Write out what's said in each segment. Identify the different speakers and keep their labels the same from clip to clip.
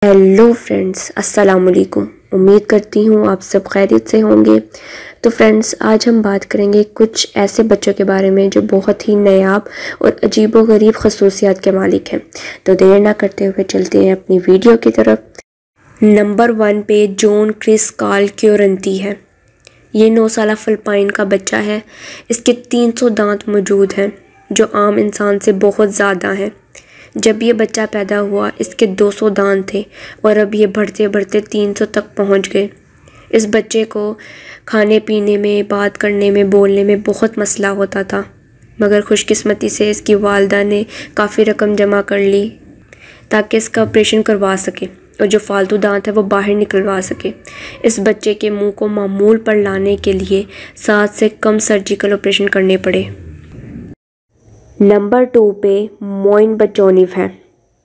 Speaker 1: Hello friends, अस्सलाम वालेकुम। उम्मीद करती हूँ आप सब खैरियत से होंगे। तो फ्रेंड्स, आज हम बात करेंगे कुछ ऐसे बच्चों के बारे में जो बहुत ही नायाब और अजीबोगरीब खसूसियात के मालिक हैं। तो देर ना करते हुए चलते हैं अपनी वीडियो की तरफ। नंबर 1 पे जॉन क्रिस कार्ल क्योरंती है। ये 9 साला फिलिपाइन का बच्चा है। इसके 300 दांत मौजूद हैं जो आम इंसान से बहुत ज़्यादा हैं। जब ये बच्चा पैदा हुआ इसके 200 दांत थे और अब ये बढ़ते बढ़ते 300 तक पहुंच गए। इस बच्चे को खाने पीने में, बात करने में, बोलने में बहुत मसला होता था, मगर खुशकिस्मती से इसकी वालिदा ने काफ़ी रकम जमा कर ली ताकि इसका ऑपरेशन करवा सके और जो फालतू दांत है वो बाहर निकलवा सके। इस बच्चे के मुंह को मामूल पर लाने के लिए 7 से कम सर्जिकल ऑपरेशन करने पड़े। नंबर 2 पे मोइन बचोनिव है।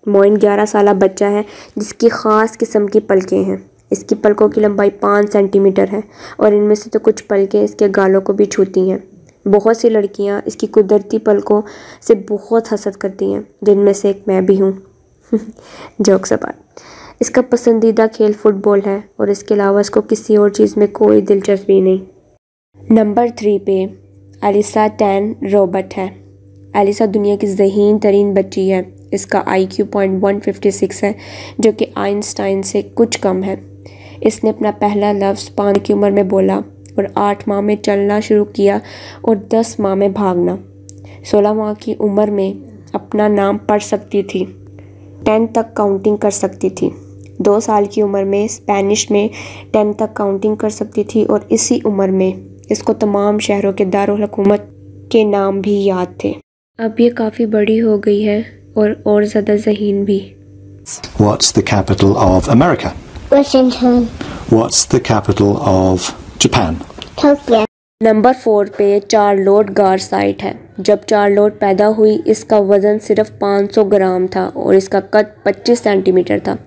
Speaker 1: मोइन 11 साला बच्चा है जिसकी ख़ास किस्म की पलकें हैं। इसकी पलकों की लंबाई 5 सेंटीमीटर है और इनमें से तो कुछ पलकें इसके गालों को भी छूती हैं। बहुत सी लड़कियां इसकी कुदरती पलकों से बहुत हसद करती हैं, जिनमें से एक मैं भी हूँ। Jokes apart. इसका पसंदीदा खेल फुटबॉल है और इसके अलावा इसको किसी और चीज़ में कोई दिलचस्पी नहीं। नंबर 3 पे एलिसा टैन रॉबर्ट है। एलिसा दुनिया की ज़हीन तरीन बच्ची है। इसका IQ 156 है जो कि आइंस्टाइन से कुछ कम है। इसने अपना पहला लफ्ज़ 5 की उम्र में बोला और 8 माह में चलना शुरू किया और 10 माह में भागना। 16 माह की उम्र में अपना नाम पढ़ सकती थी, 10 तक काउंटिंग कर सकती थी। 2 साल की उम्र में स्पेनिश में 10 तक काउंटिंग कर सकती थी और इसी उम्र में इसको तमाम शहरों के दारुल हुकूमत के नाम भी याद थे। अब ये काफ़ी बड़ी हो गई है और ज़्यादा ज़हीन भी।
Speaker 2: What's the capital of America?
Speaker 3: Washington.
Speaker 2: What's the capital of Japan?
Speaker 3: Tokyo.
Speaker 1: Number 4 पे चार्लोट गारसाइट है। जब चार्लोट पैदा हुई इसका वज़न सिर्फ 500 ग्राम था और इसका कद 25 सेंटीमीटर था।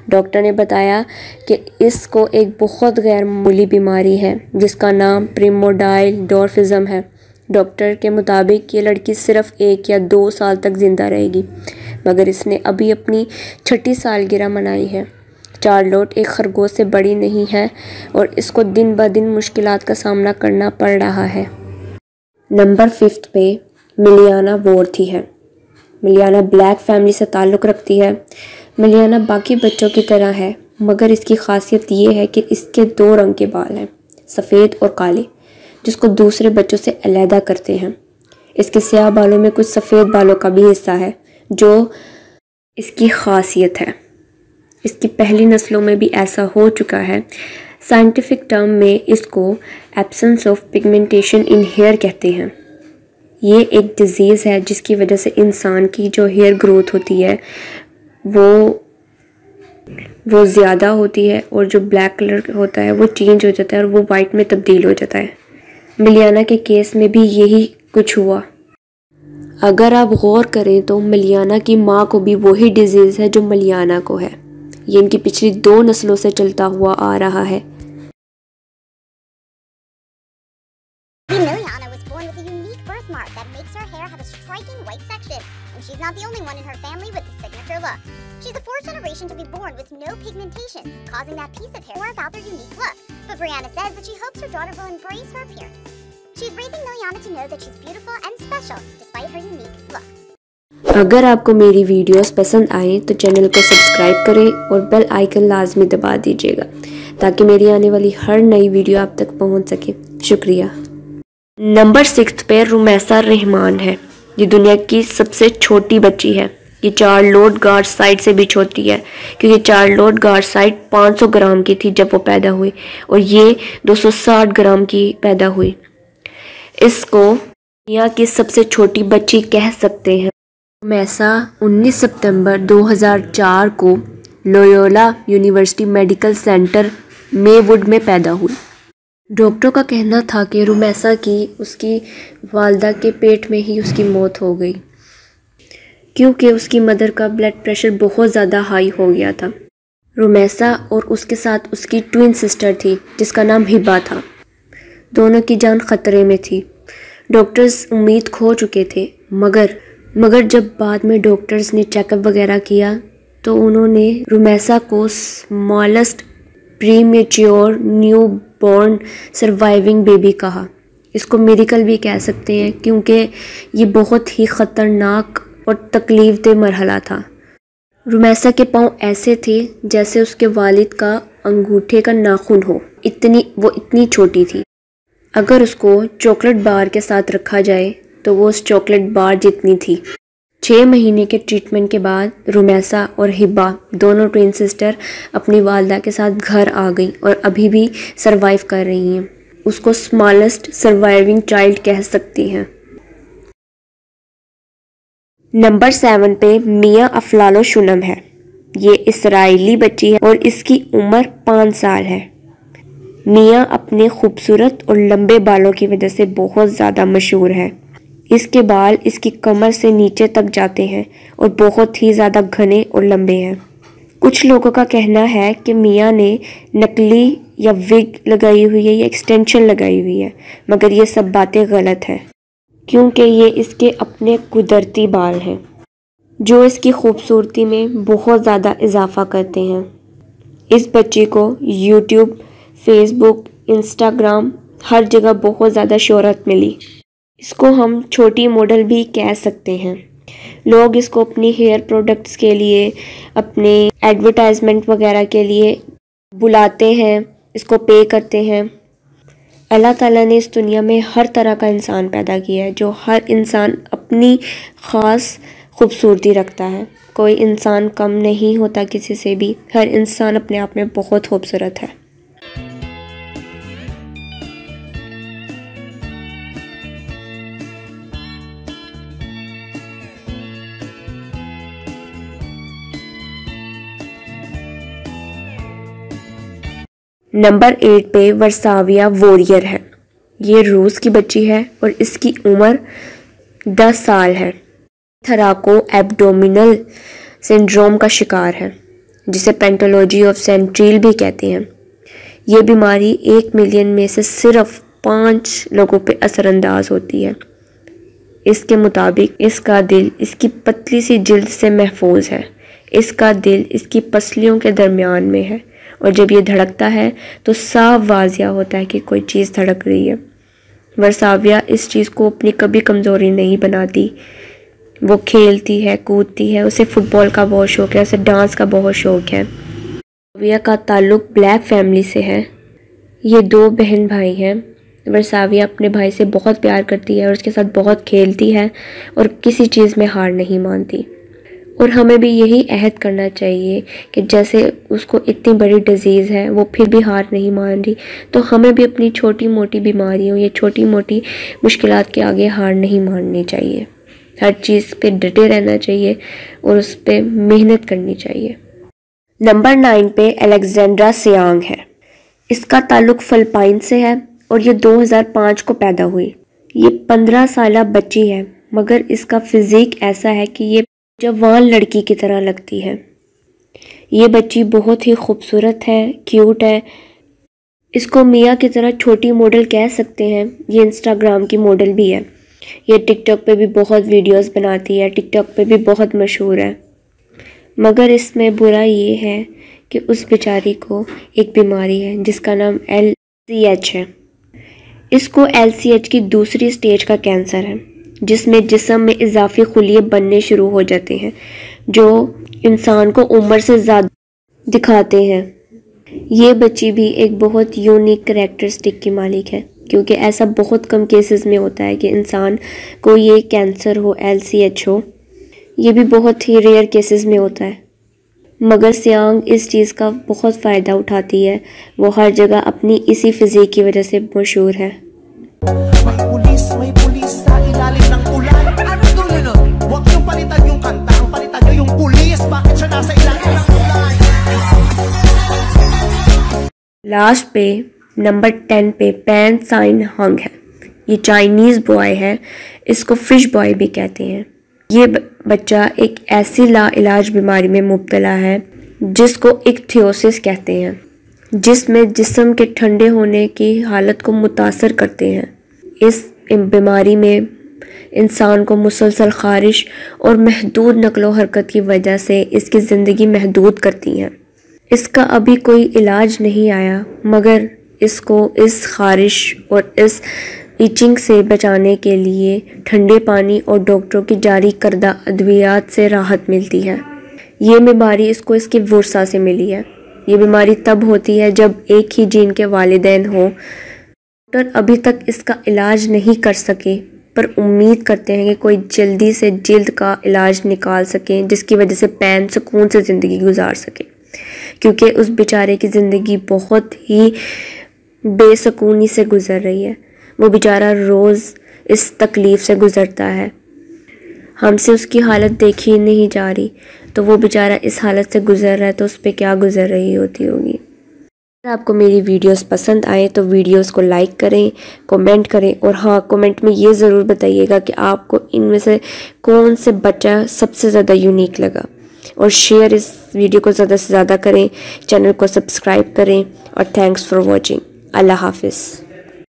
Speaker 1: डॉक्टर ने बताया कि इसको एक बहुत गैर मामूली बीमारी है जिसका नाम प्रिमोडाइल डॉर्फिज्म है। डॉक्टर के मुताबिक ये लड़की सिर्फ 1 या 2 साल तक ज़िंदा रहेगी, मगर इसने अभी अपनी 6ठी सालगिरह मनाई है। चार्लोट एक खरगोश से बड़ी नहीं है और इसको दिन ब दिन मुश्किलात का सामना करना पड़ रहा है। नंबर 5 पे मिलियाना वॉर्थी है। मिलियाना ब्लैक फैमिली से ताल्लुक़ रखती है। मिलियाना बाकी बच्चों की तरह है, मगर इसकी खासियत ये है कि इसके 2 रंग के बाल हैं, सफ़ेद और काले, जिसको दूसरे बच्चों से अलहदा करते हैं। इसके स्याह बालों में कुछ सफ़ेद बालों का भी हिस्सा है जो इसकी खासियत है। इसकी पहली नस्लों में भी ऐसा हो चुका है। साइंटिफिक टर्म में इसको absence of pigmentation in hair कहते हैं। ये एक डिज़ीज़ है जिसकी वजह से इंसान की जो हेयर ग्रोथ होती है वो ज़्यादा होती है और जो ब्लैक कलर होता है वो चेंज हो जाता है और वो वाइट में तब्दील हो जाता है। मिलियाना के केस में भी यही कुछ हुआ। अगर आप गौर करें तो मिलियाना की माँ को भी वही डिजीज़ है जो मिलियाना को है। ये इनकी पिछली 2 नस्लों से चलता हुआ आ रहा है।
Speaker 3: Miliana was born with a unique birthmark that makes her hair have a striking white section, and she's not the only one in her family with the signature look. She's the 4th generation to be born with no pigmentation, causing that piece of hair more about their unique look. But Brianna says that she hopes her daughter will embrace her appearance. She's raising Miliana to know that she's beautiful and special despite her unique look.
Speaker 1: अगर आपको मेरी videos पसंद आए तो channel को subscribe करें और bell icon लाजमी दबा दीजिएगा ताकि मेरी आने वाली हर नई वीडियो आप तक पहुंच सके। शुक्रिया। नंबर 6 पे रुमैसा रहमान है। ये दुनिया की सबसे छोटी बच्ची है। ये चार्लोट गारसाइट से भी छोटी है क्योंकि चार्लोट गारसाइट 500 ग्राम की थी जब वो पैदा हुई और ये 260 ग्राम की पैदा हुई। इसको दुनिया की सबसे छोटी बच्ची कह सकते हैं। रुमैसा 19 सितंबर 2004 को लोयोला यूनिवर्सिटी मेडिकल सेंटर मेवुड में पैदा हुई। डॉक्टरों का कहना था कि रुमैसा की उसकी वालिदा के पेट में ही उसकी मौत हो गई क्योंकि उसकी मदर का ब्लड प्रेशर बहुत ज़्यादा हाई हो गया था। रुमैसा और उसके साथ उसकी ट्विन सिस्टर थी जिसका नाम हिबा था। दोनों की जान ख़तरे में थी। डॉक्टर्स उम्मीद खो चुके थे, मगर जब बाद में डॉक्टर्स ने चेकअप वगैरह किया तो उन्होंने रुमैसा को smallest premature new born surviving baby कहा। इसको मिरेकल भी कह सकते हैं क्योंकि ये बहुत ही ख़तरनाक और तकलीफ़देह मरहला था। रुमैसा के पाँव ऐसे थे जैसे उसके वालिद का अंगूठे का नाखून हो, वो इतनी छोटी थी। अगर उसको चॉकलेट बार के साथ रखा जाए तो वो उस चॉकलेट बार जितनी थी। 6 महीने के ट्रीटमेंट के बाद रुमैसा और हिब्बा दोनों ट्विन सिस्टर अपनी वालदा के साथ घर आ गई और अभी भी सरवाइव कर रही हैं। उसको स्मॉलेस्ट सर्वाइविंग चाइल्ड कह सकती हैं। नंबर 7 पे मिया अफलालो शुनम है। ये इसराइली बच्ची है और इसकी उम्र 5 साल है। मिया अपने खूबसूरत और लंबे बालों की वजह से बहुत ज़्यादा मशहूर है। इसके बाल इसकी कमर से नीचे तक जाते हैं और बहुत ही ज़्यादा घने और लंबे हैं। कुछ लोगों का कहना है कि मिया ने नकली या विग लगाई हुई है या एक्सटेंशन लगाई हुई है, मगर ये सब बातें गलत हैं क्योंकि ये इसके अपने कुदरती बाल हैं जो इसकी खूबसूरती में बहुत ज़्यादा इजाफा करते हैं। इस बच्ची को यूट्यूब, फेसबुक, इंस्टाग्राम हर जगह बहुत ज़्यादा शोहरत मिली। इसको हम छोटी मॉडल भी कह सकते हैं। लोग इसको अपनी हेयर प्रोडक्ट्स के लिए, अपने एडवर्टाइजमेंट वगैरह के लिए बुलाते हैं, इसको पे करते हैं। अल्लाह ताला ने इस दुनिया में हर तरह का इंसान पैदा किया है, जो हर इंसान अपनी ख़ास खूबसूरती रखता है। कोई इंसान कम नहीं होता किसी से भी, हर इंसान अपने आप में बहुत खूबसूरत है। नंबर 8 पे वर्साविया वॉरियर है। ये रूस की बच्ची है और इसकी उम्र 10 साल है। थराको एब्डोमिनल सिंड्रोम का शिकार है, जिसे पेंटोलॉजी ऑफ सेंट्रील भी कहते हैं। ये बीमारी 1 मिलियन में से सिर्फ 5 लोगों पे असरअंदाज होती है। इसके मुताबिक इसका दिल इसकी पतली सी जिल्द से महफूज है। इसका दिल इसकी पसलियों के दरमियान में है और जब ये धड़कता है तो साफ वाजिया होता है कि कोई चीज़ धड़क रही है। वर्साविया इस चीज़ को अपनी कभी कमज़ोरी नहीं बनाती। वो खेलती है, कूदती है, उसे फुटबॉल का बहुत शौक़ है, उसे डांस का बहुत शौक़ है। वर्साविया का ताल्लुक़ ब्लैक फैमिली से है। ये 2 बहन भाई हैं। वर्साविया अपने भाई से बहुत प्यार करती है और उसके साथ बहुत खेलती है और किसी चीज़ में हार नहीं मानती। और हमें भी यही अहद करना चाहिए कि जैसे उसको इतनी बड़ी डिज़ीज़ है वो फिर भी हार नहीं मान रही, तो हमें भी अपनी छोटी मोटी बीमारियों या छोटी मोटी मुश्किलात के आगे हार नहीं माननी चाहिए। हर चीज़ पे डटे रहना चाहिए और उस पर मेहनत करनी चाहिए। नंबर 9 पे अलेक्जेंड्रा सियांग है। इसका ताल्लुक़ फ़िलिपाइन से है और ये 2005 को पैदा हुई। ये 15 साला बच्ची है, मगर इसका फ़िज़ीक ऐसा है कि ये जवान लड़की की तरह लगती है। ये बच्ची बहुत ही खूबसूरत है, क्यूट है। इसको मिया की तरह छोटी मॉडल कह सकते हैं। ये इंस्टाग्राम की मॉडल भी है। ये टिकटॉक पे भी बहुत वीडियोस बनाती है, टिकटॉक पे भी बहुत मशहूर है। मगर इसमें बुरा ये है कि उस बेचारी को एक बीमारी है जिसका नाम LCH है। इसको LCH की दूसरी स्टेज का कैंसर है, जिसमें जिस्म में इजाफी खुलिये बनने शुरू हो जाते हैं जो इंसान को उम्र से ज़्यादा दिखाते हैं। ये बच्ची भी एक बहुत यूनिक करैक्टरिस्टिक की मालिक है, क्योंकि ऐसा बहुत कम केसेस में होता है कि इंसान को ये कैंसर हो, LCH हो। ये भी बहुत ही रेयर केसेस में होता है। मगर सियांग इस चीज़ का बहुत फ़ायदा उठाती है। वो हर जगह अपनी इसी फिज़ीक की वजह से मशहूर है। लास्ट पे नंबर 10 पे पैन साइन हंग है। ये चाइनीज़ बॉय है, इसको फिश बॉय भी कहते हैं। ये बच्चा एक ऐसी लाइलाज बीमारी में मुब्तला है जिसको इक्थियोसिस कहते हैं, जिसमें जिस्म के ठंडे होने की हालत को मुतासर करते हैं। इस बीमारी में इंसान को मुसलसल ख़ारिश और महदूद नक़्लो हरकत की वजह से इसकी ज़िंदगी महदूद करती हैं। इसका अभी कोई इलाज नहीं आया, मगर इसको इस ख़ारिश और इस इचिंग से बचाने के लिए ठंडे पानी और डॉक्टरों की जारी करदा अद्वियात से राहत मिलती है। ये बीमारी इसको इसकी वुर्सा से मिली है। ये बीमारी तब होती है जब एक ही जीन के वालिदैन हों। डॉक्टर अभी तक इसका इलाज नहीं कर सके, पर उम्मीद करते हैं कि कोई जल्दी से जल्द का इलाज निकाल सकें, जिसकी वजह से पैन सुकून से ज़िंदगी गुजार सके, क्योंकि उस बेचारे की ज़िंदगी बहुत ही बेसकूनी से गुज़र रही है। वो बेचारा रोज़ इस तकलीफ़ से गुज़रता है। हमसे उसकी हालत देखी नहीं जा रही, तो वो बेचारा इस हालत से गुज़र रहा है तो उस पर क्या गुज़र रही होती होगी। अगर आपको मेरी वीडियोस पसंद आए तो वीडियोस को लाइक करें, कमेंट करें, और हाँ, कमेंट में ये ज़रूर बताइएगा कि आपको इनमें से कौन से बच्चा सबसे ज़्यादा यूनिक लगा। और शेयर इस वीडियो को ज़्यादा से ज़्यादा करें, चैनल को सब्सक्राइब करें, और थैंक्स फॉर वॉचिंग। अल्लाह हाफिज़।